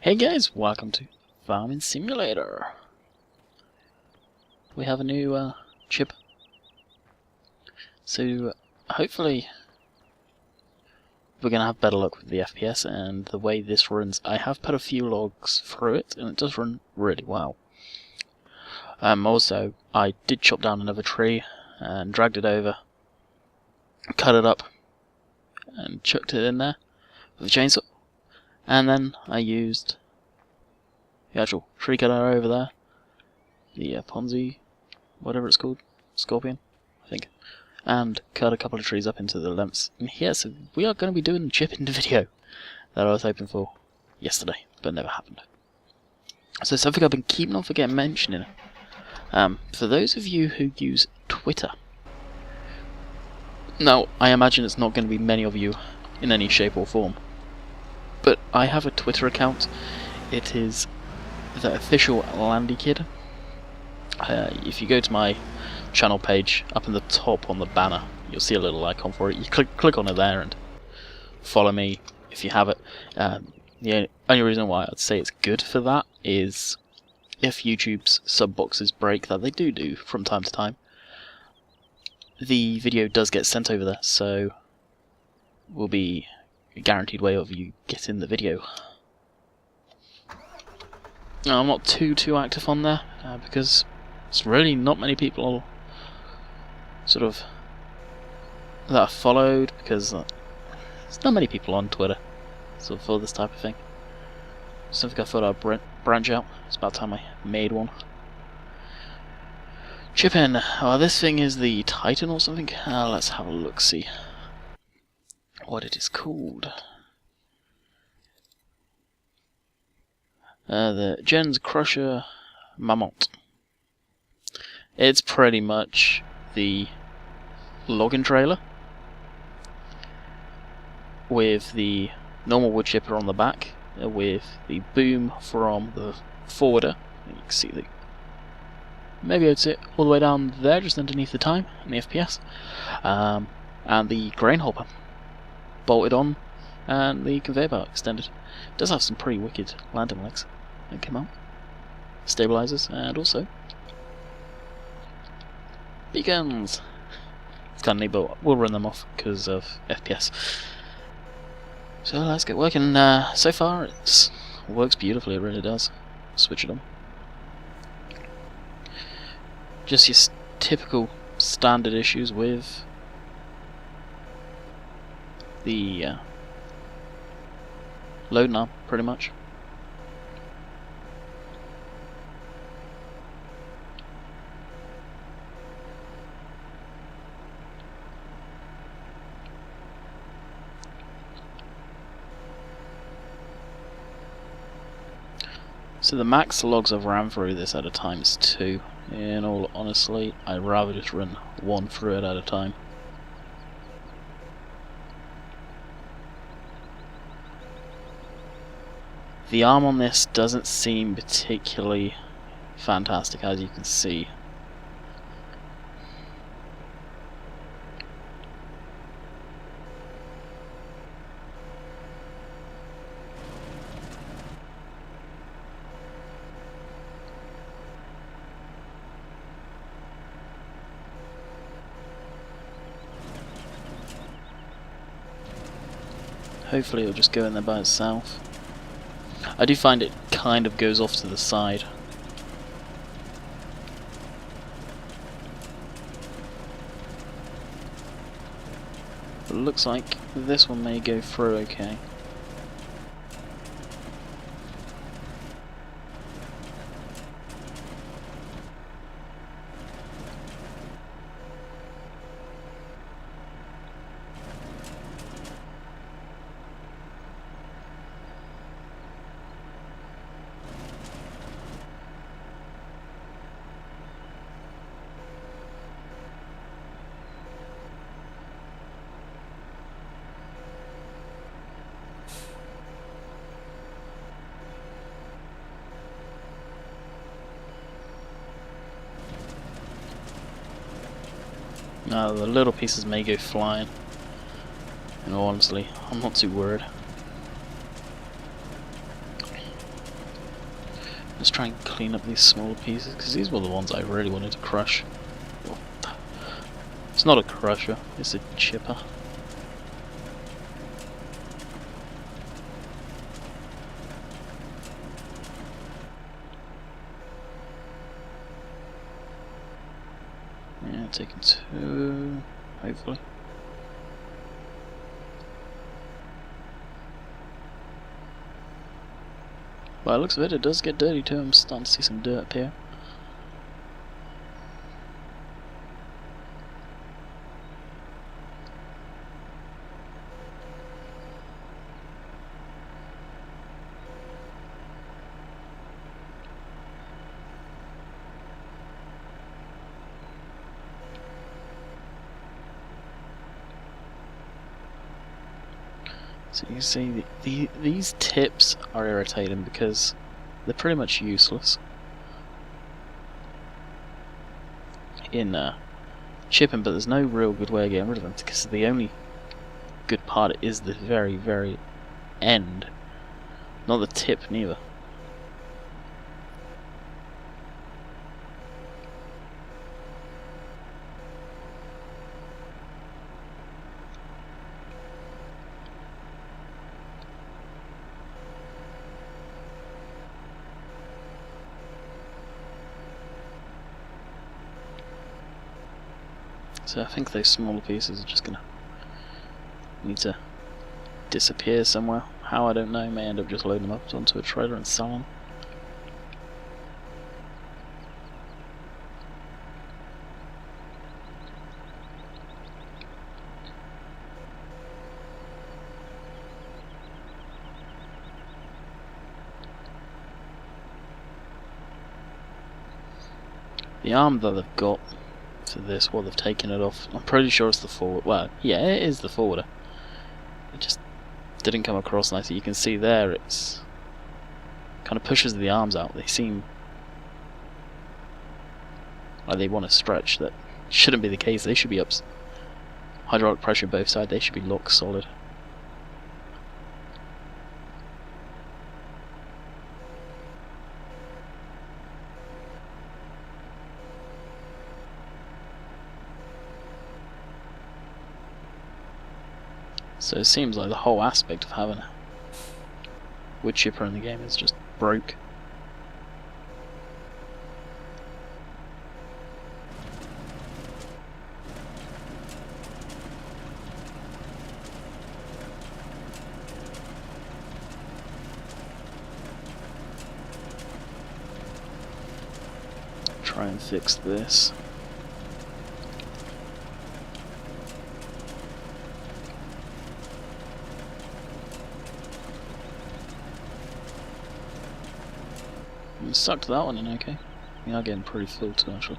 Hey guys, welcome to Farming Simulator. We have a new chip, so hopefully we're going to have better luck with the FPS and the way this runs. I have put a few logs through it and it does run really well. Also, I did chop down another tree and dragged it over, cut it up and chucked it in there with a chainsaw. And then I used the actual tree cutter over there, the Ponzi, whatever it's called, Scorpion, I think, and cut a couple of trees up into the lengths in here. So we are going to be doing the chip in the video that I was hoping for yesterday, but never happened. So something I've been keeping on forgetting mentioning. For those of you who use Twitter, now I imagine it's not going to be many of you in any shape or form, but I have a Twitter account. It is the official Landykid. If you go to my channel page, up in the top on the banner, you'll see a little icon for it. You click on it there and follow me if you have it. The only reason why I'd say it's good for that is if YouTube's sub boxes break, that they do from time to time, the video does get sent over there, so will be a guaranteed way of you getting the video. Now, I'm not too active on there because it's really not many people sort of that are followed, because there's not many people on Twitter sort of for this type of thing. Something I thought I'd branch out. It's about time I made one. Chip in. Oh, this thing is the Titan or something. Let's have a look, see what it is called. The Gens Crusher Mammoth. It's pretty much the logging trailer with the normal wood chipper on the back, with the boom from the forwarder. You can see maybe I'd sit all the way down there, just underneath the time and the FPS, and the grain hopper bolted on, and the conveyor belt extended. It does have some pretty wicked landing legs that came out, stabilizers, and also beacons. It's kind of neat, but we'll run them off because of FPS. So let's get working. So far it works beautifully, it really does. Switch it on. Just your typical standard issues with the loading arm, pretty much. So the max logs I've ran through this at a time is 2. In all honesty, I'd rather just run 1 through it at a time. The arm on this doesn't seem particularly fantastic, as you can see. Hopefully it'll just go in there by itself. I do find it kind of goes off to the side. But it looks like this one may go through okay. Now the little pieces may go flying. And honestly, I'm not too worried. Let's try and clean up these smaller pieces, because these were the ones I really wanted to crush. It's not a crusher, it's a chipper. Yeah, taking 2, hopefully. By the looks of it, it does get dirty too. I'm starting to see some dirt up here. So you can see these tips are irritating because they're pretty much useless in chipping, but there's no real good way of getting rid of them because the only good part is the very, very end, not the tip neither. So I think those smaller pieces are just gonna need to disappear somewhere. How, I don't know. May end up just loading them up onto a trailer and selling them. The arm that they've got for this, well, they've taken it off. I'm pretty sure it's the forward. Well, yeah, it is the forwarder. It just didn't come across nicely. You can see there, it's kind of pushes the arms out. They seem like they want to stretch. That shouldn't be the case. They should be up. Hydraulic pressure both sides. They should be locked solid. So it seems like the whole aspect of having a wood chipper in the game is just broke. Try and fix this. Sucked that one in, okay. We are getting pretty full too, actually.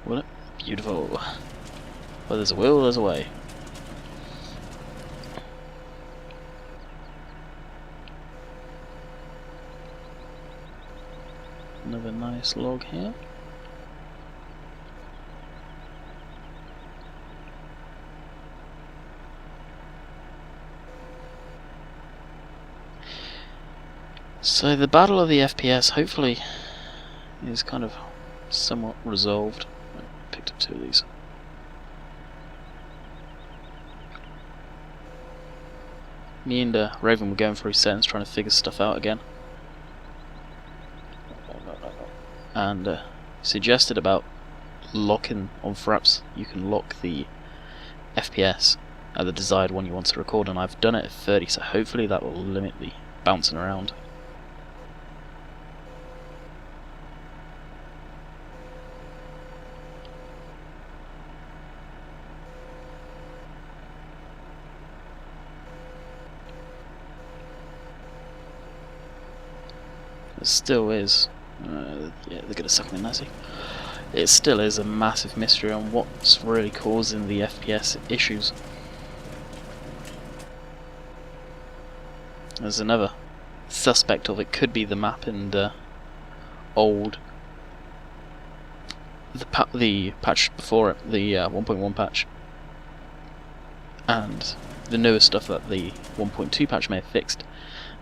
What? Beautiful. Well, there's a will, there's a way. Another nice log here. So the battle of the FPS hopefully is kind of somewhat resolved. I picked up 2 of these. Me and Raven were going through settings trying to figure stuff out again. And suggested about locking on fraps. You can lock the FPS at the desired one you want to record, and I've done it at 30, so hopefully that will limit the bouncing around. It still is. Yeah, they're gonna suck me nicely. it still is a massive mystery on what's really causing the FPS issues. There's another suspect of it could be the map in the old, the patch before it, the 1.1 patch, and the newer stuff that the 1.2 patch may have fixed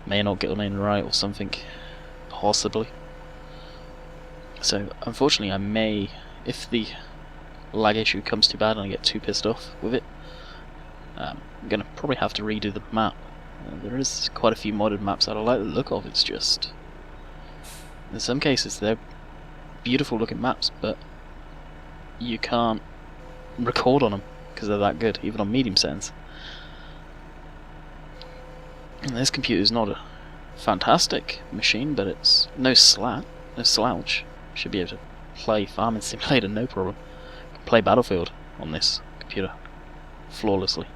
may not get on in right or something, possibly. So unfortunately I may, if the lag issue comes too bad and I get too pissed off with it, I'm going to probably have to redo the map. There is quite a few modded maps that I like the look of. It's just, in some cases they're beautiful looking maps, but you can't record on them because they're that good, even on medium settings. And this computer is not a fantastic machine, but it's no slouch. Should be able to play Farming Simulator no problem. Can play Battlefield on this computer flawlessly.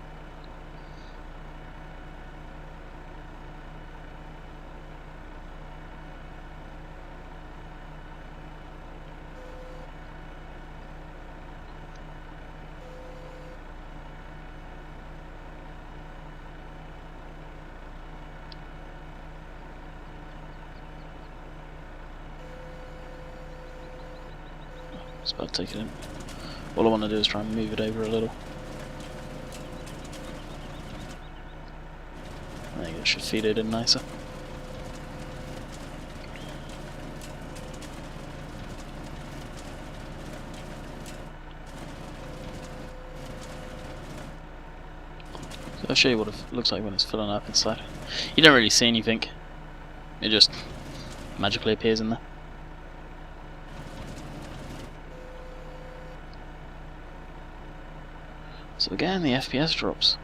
It's about to take it in. All I want to do is try and move it over a little. I think it should feed it in nicer. So I'll show you what it looks like when it's filling up inside. You don't really see anything. It just magically appears in there. So again, the FPS drops.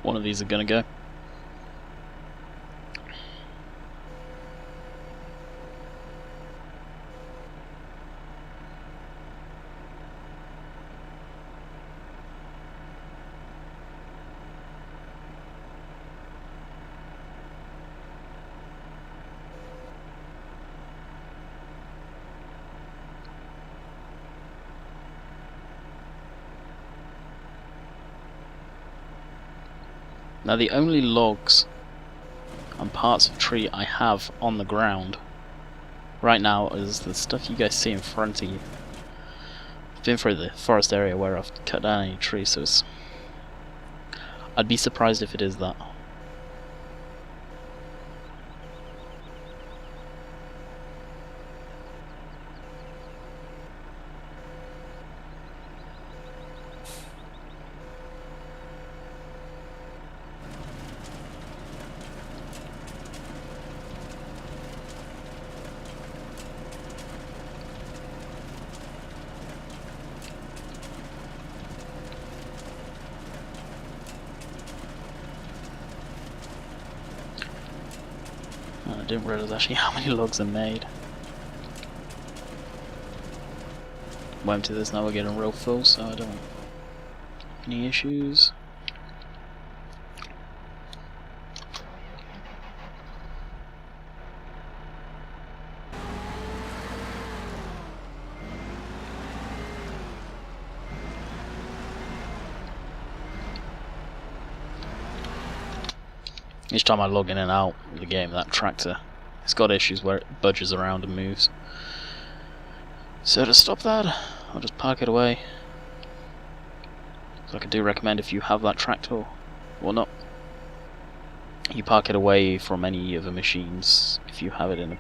One of these are gonna go. Now the only logs and parts of tree I have on the ground right now is the stuff you guys see in front of you. I've been through the forest area where I've cut down any trees, so it's, I'd be surprised if it is that. I didn't realise actually how many logs are made. We'll empty this now, we're getting real full, so I don't want any issues. Each time I log in and out of the game, that tractor, it's got issues where it budges around and moves. So to stop that, I'll just park it away. So I do recommend, if you have that tractor or not, you park it away from any of the machines if you have it in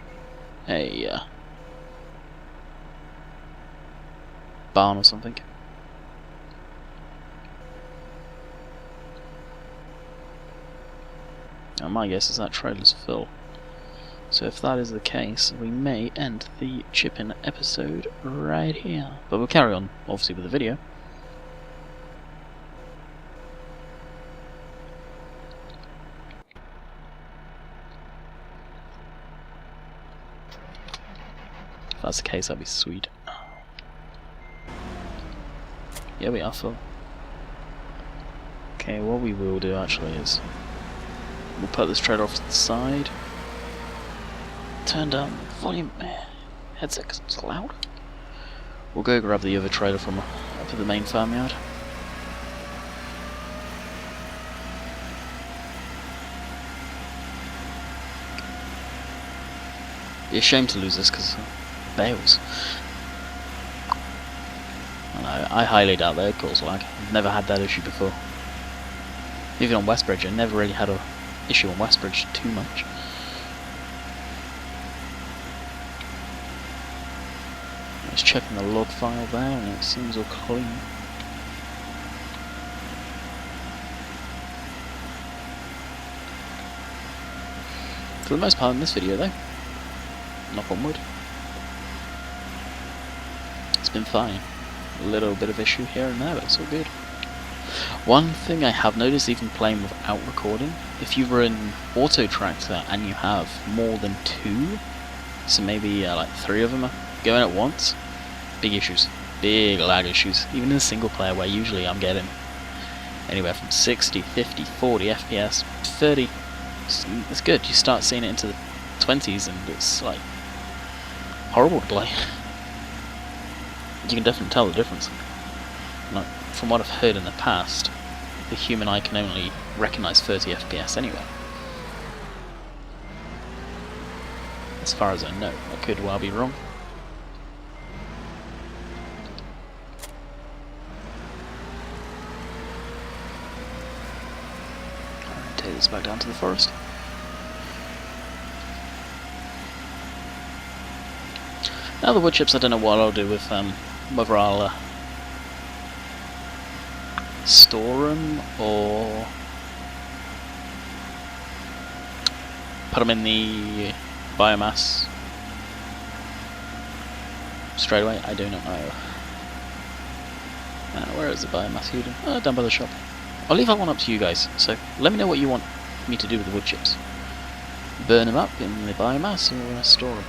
a barn or something. Now my guess is that trailer's full. So if that is the case, we may end the chip-in episode right here. But we'll carry on, obviously, with the video. If that's the case, that'd be sweet. Yeah, we are full. Okay, what we will do actually is we'll put this trailer off to the side. Turn down the volume headset because it's loud. We'll go grab the other trailer from up at the main farmyard. Be a shame to lose this because bales. I highly doubt that it causes lag. I've never had that issue before. Even on Westbridge, I never really had an issue on Westbridge too much. Just checking the log file there, and it seems all clean. For the most part in this video though, knock on wood, it's been fine. A little bit of issue here and there, but it's all good. One thing I have noticed, even playing without recording, if you run Auto Tractor and you have more than 2, so maybe like 3 of them are going at once, big issues, big lag issues, even in a single player where usually I'm getting anywhere from 60, 50, 40 FPS, 30, it's good. You start seeing it into the 20s and it's like horrible to play. You can definitely tell the difference. Like, from what I've heard in the past, the human eye can only recognise 30 FPS anyway. As far as I know, I could well be wrong. Alright, take this back down to the forest. Now the wood chips, I don't know what I'll do with whether I'll store them or put them in the biomass straight away. I do not know. Where is the biomass hidden? Down by the shop. I'll leave that one up to you guys, so let me know what you want me to do with the wood chips. Burn them up in the biomass or store them.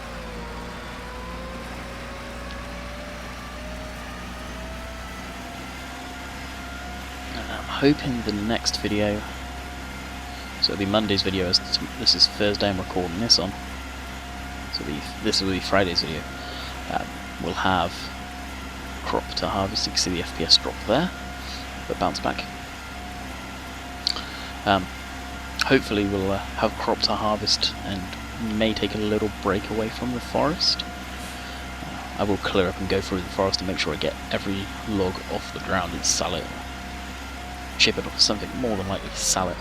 Hoping the next video, so it'll be Monday's video, as this is Thursday I'm recording this on, so this will be Friday's video, we'll have crop to harvest. You can see the FPS drop there, but bounce back. Hopefully we'll have crop to harvest and may take a little break away from the forest. I will clear up and go through the forest and make sure I get every log off the ground and sell it. Chip it off something, more than likely sell it.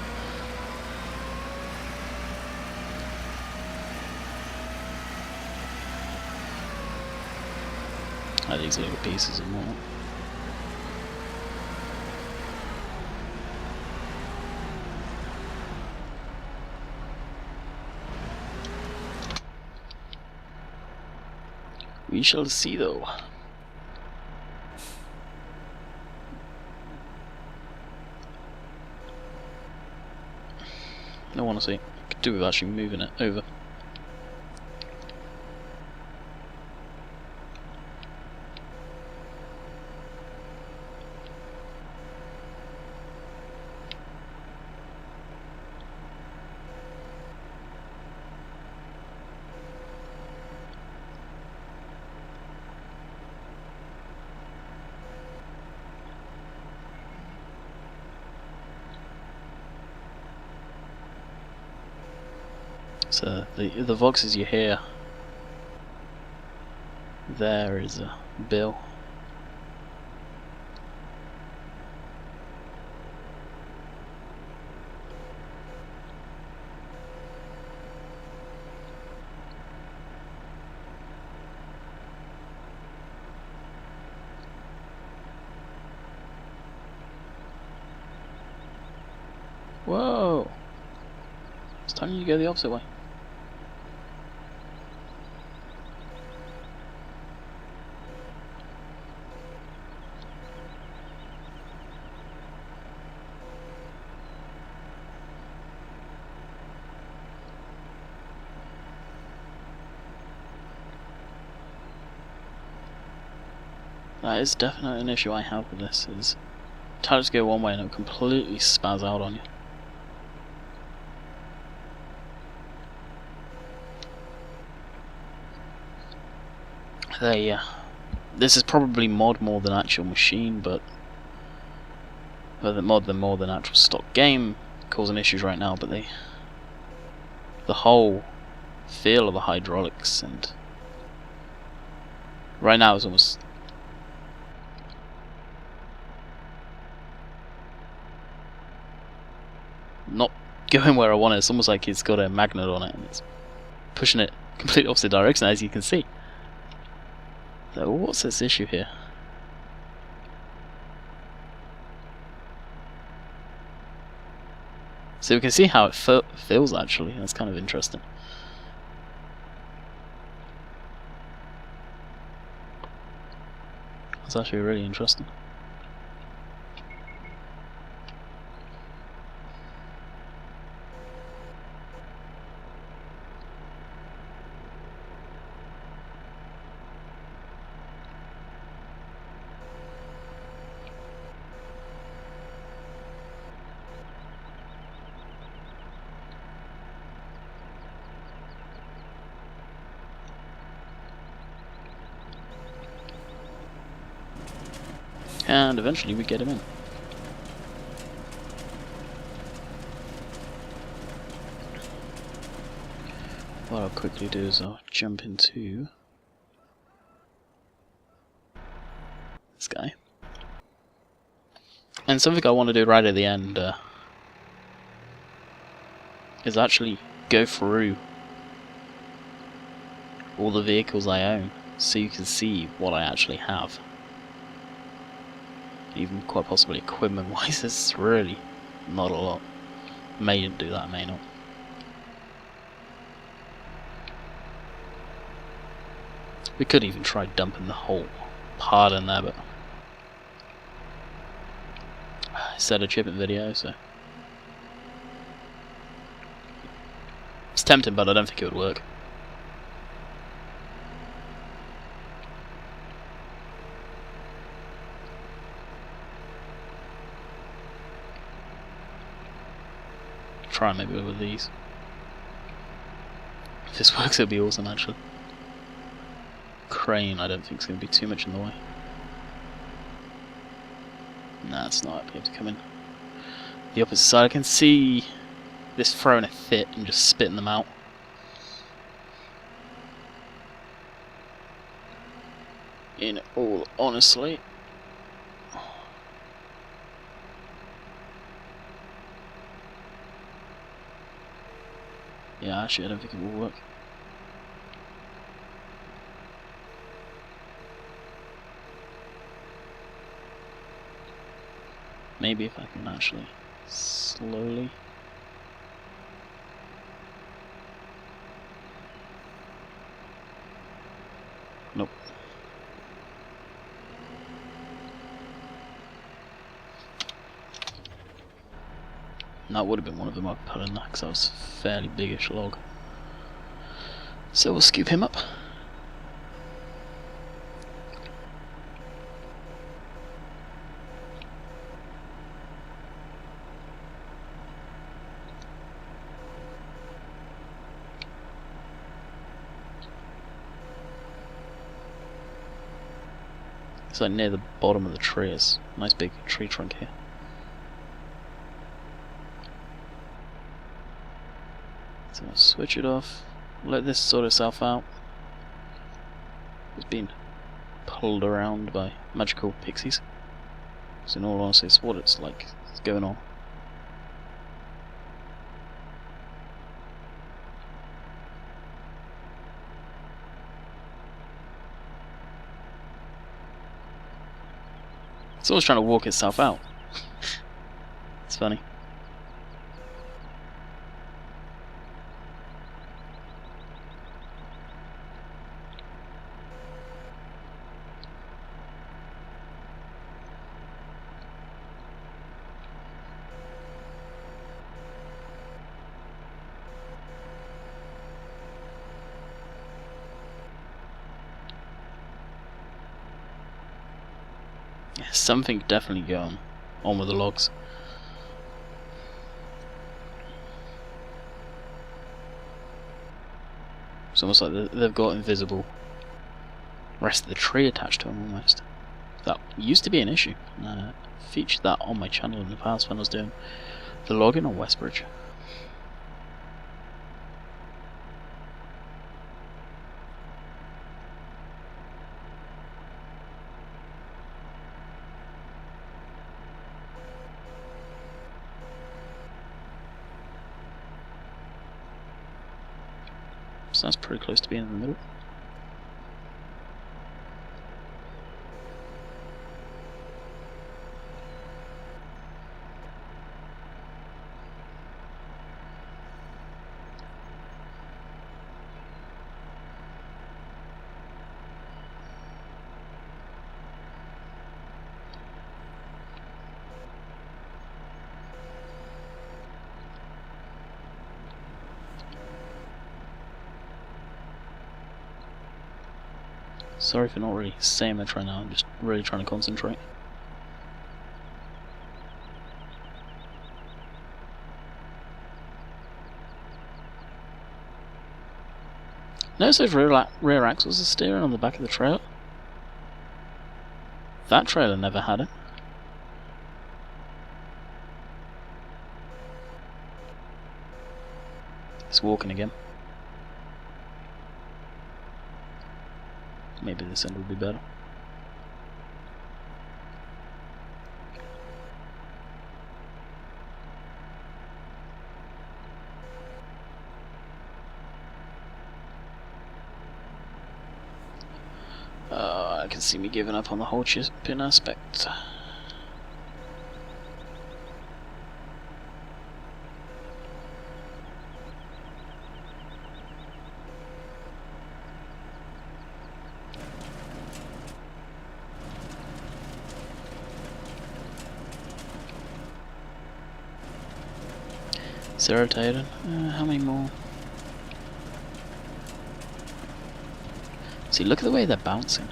These little pieces and more. We shall see though. I want to see. Could do with actually moving it over. So the voxes you hear there is a bill. telling you to go the opposite way. That is definitely an issue I have with this, is tires go one way and it'll completely spaz out on you. This is probably mod more than actual machine, but the mod more than actual stock game causing issues right now, but the whole feel of the hydraulics, and right now is almost not going where I want it. It's almost like it's got a magnet on it and it's pushing it completely opposite direction, as you can see. So what's this issue here? So we can see how it feels actually. That's kind of interesting. That's actually really interesting. And eventually we get him in. What I'll quickly do is I'll jump into this guy. And something I want to do right at the end is actually go through all the vehicles I own so you can see what I actually have. Even quite possibly equipment wise, it's really not a lot. May do that, may not. We could even try dumping the whole part in there, but I said a chipping video, so it's tempting, but I don't think it would work. Try maybe with these. If this works, it'll be awesome actually. Crane, I don't think it's going to be too much in the way. Nah, it's not. You have to come in the opposite side. I can see this throwing a fit and just spitting them out. In all honesty. Yeah, actually I don't think it will work. Maybe if I can actually slowly. Nope. That would have been one of them I put in that because that was a fairly biggish log. So we'll scoop him up. It's like near the bottom of the tree. It's a nice big tree trunk here. So I'll switch it off, let this sort itself out. It's been pulled around by magical pixies. So in all honesty, it's what it's like. It's going on. It's always trying to walk itself out. It's funny. Something definitely going on with the logs. It's almost like they've got invisible rest of the tree attached to them almost. That used to be an issue. I featured that on my channel in the past when I was doing the logging on Westbridge. So that's pretty close to being in the middle. Sorry for not really saying much right now, I'm just really trying to concentrate. Notice those rear axles are steering on the back of the trailer? That trailer never had it. It's walking again. Maybe this end would be better. I can see me giving up on the whole chipping aspect. It's irritating. How many more? See, look at the way they're bouncing.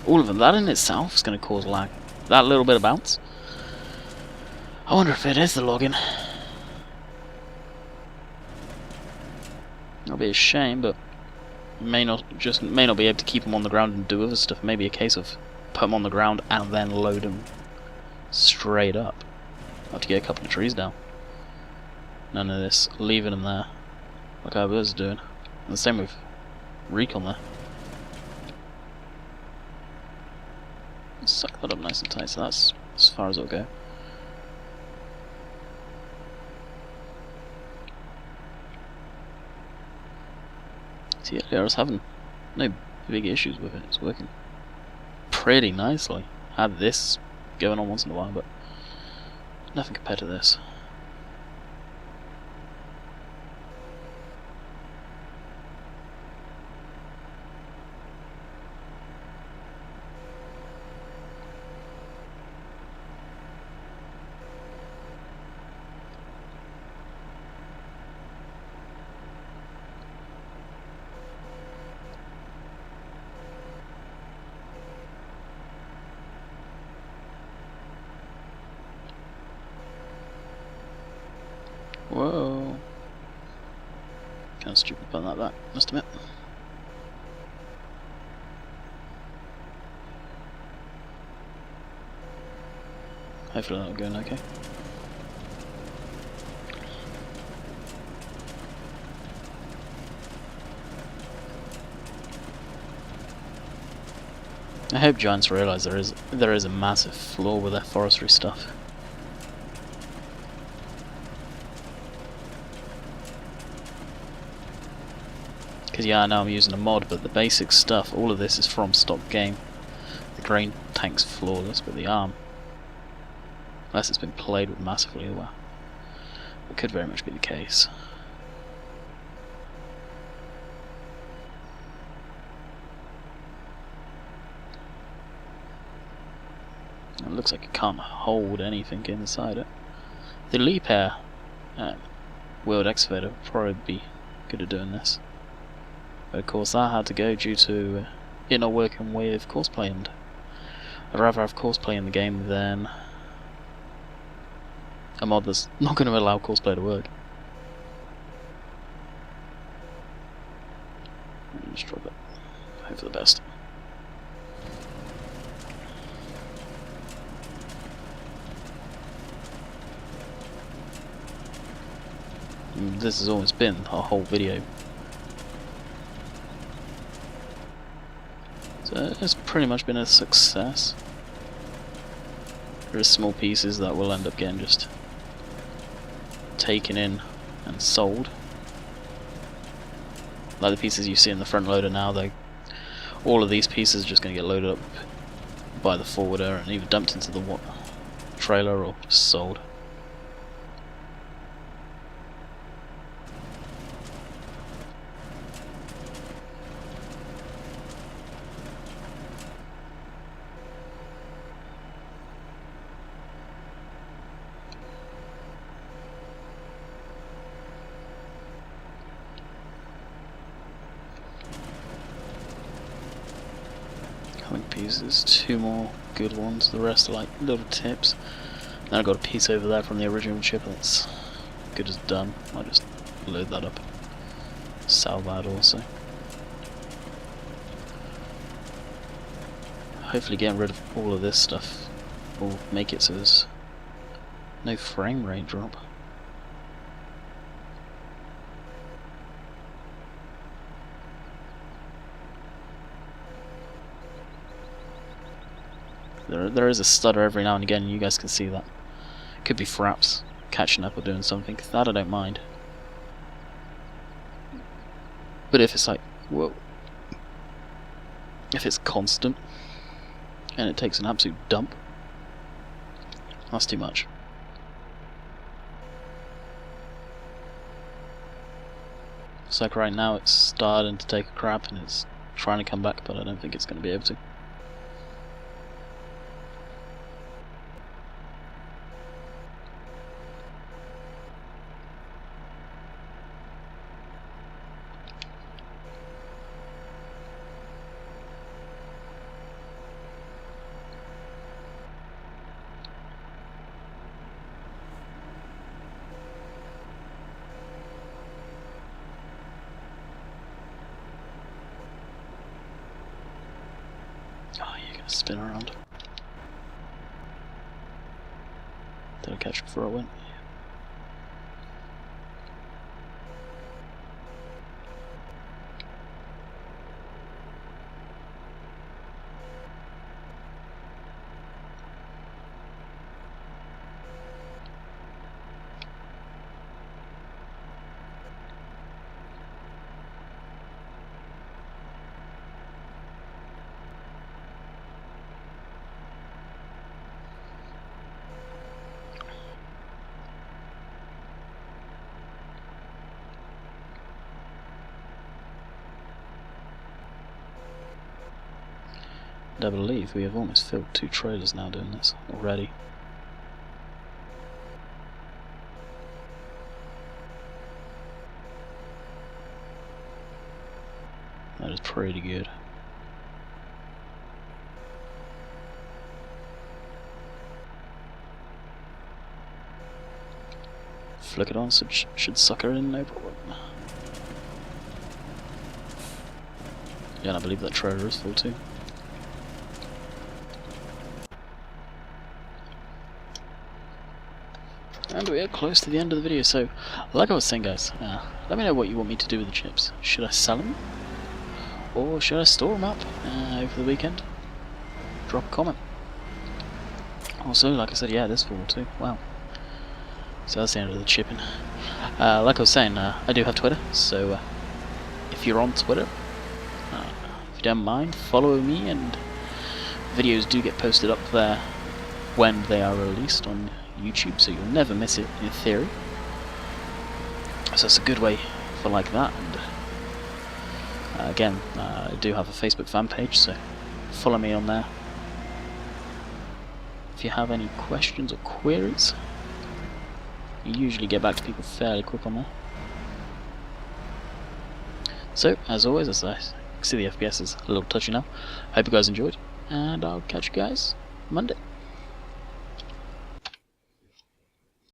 All of them. That in itself is going to cause lag. That little bit of bounce. I wonder if it is the login. That'll be a shame, but may not be able to keep them on the ground and do other stuff. Maybe a case of put them on the ground and then load them straight up. I'll have to get a couple of trees down. None of this leaving them there like I was doing. And the same with Recon there. Suck that up nice and tight, so that's as far as it'll go. See, earlier I was having no big issues with it. It's working pretty nicely. Had this going on once in a while, but nothing compared to this. Whoa. Kind of stupid button like that, must admit. Hopefully that'll go okay. I hope Giants realise there is a massive flaw with their forestry stuff. Because yeah, I know I'm using a mod, but the basic stuff, all of this is from stock game. The grain tank's flawless, but the arm, unless it's been played with massively, well, it could very much be the case. It looks like it can't hold anything inside it. The leap air wheeled excavator would probably be good at doing this. But of course that had to go due to it not working with Courseplay, and I'd rather have Courseplay in the game than a mod that's not going to allow Courseplay to work. Just drop it. Hope for the best. And this has almost been our whole video. So it's pretty much been a success. There are small pieces that will end up getting just taken in and sold. Like the pieces you see in the front loader now, all of these pieces are just going to get loaded up by the forwarder and either dumped into the trailer or just sold. Pieces, 2 more good ones, the rest are like little tips. Then I've got a piece over there from the original chip that's good as done. I'll just load that up, sell that also. Hopefully getting rid of all of this stuff will make it so there's no frame rate drop. There is a stutter every now and again, and you guys can see that. Could be fraps catching up or doing something. That I don't mind. But if it's like, whoa, if it's constant and it takes an absolute dump, that's too much. It's like right now it's starting to take a crap and it's trying to come back, but I don't think it's going to be able to. Oh, you're gonna spin around. Did I catch before I went? I believe we have almost filled 2 trailers now doing this already. That is pretty good. Flick it on, so it should suck her in, no problem. Yeah, and I believe that trailer is full too. And we are close to the end of the video, so like I was saying guys, let me know what you want me to do with the chips. Should I sell them? Or should I store them up over the weekend? Drop a comment. Also, like I said, yeah, this fall too. Wow. So that's the end of the chipping. Like I was saying, I do have Twitter, so if you're on Twitter, if you don't mind, follow me, and videos do get posted up there when they are released on YouTube, so you'll never miss it in theory. So it's a good way for like that. And again, I do have a Facebook fan page, so follow me on there. If you have any questions or queries, you usually get back to people fairly quick on there. So as always, as I See the FPS is a little touchy now. Hope you guys enjoyed, and I'll catch you guys Monday.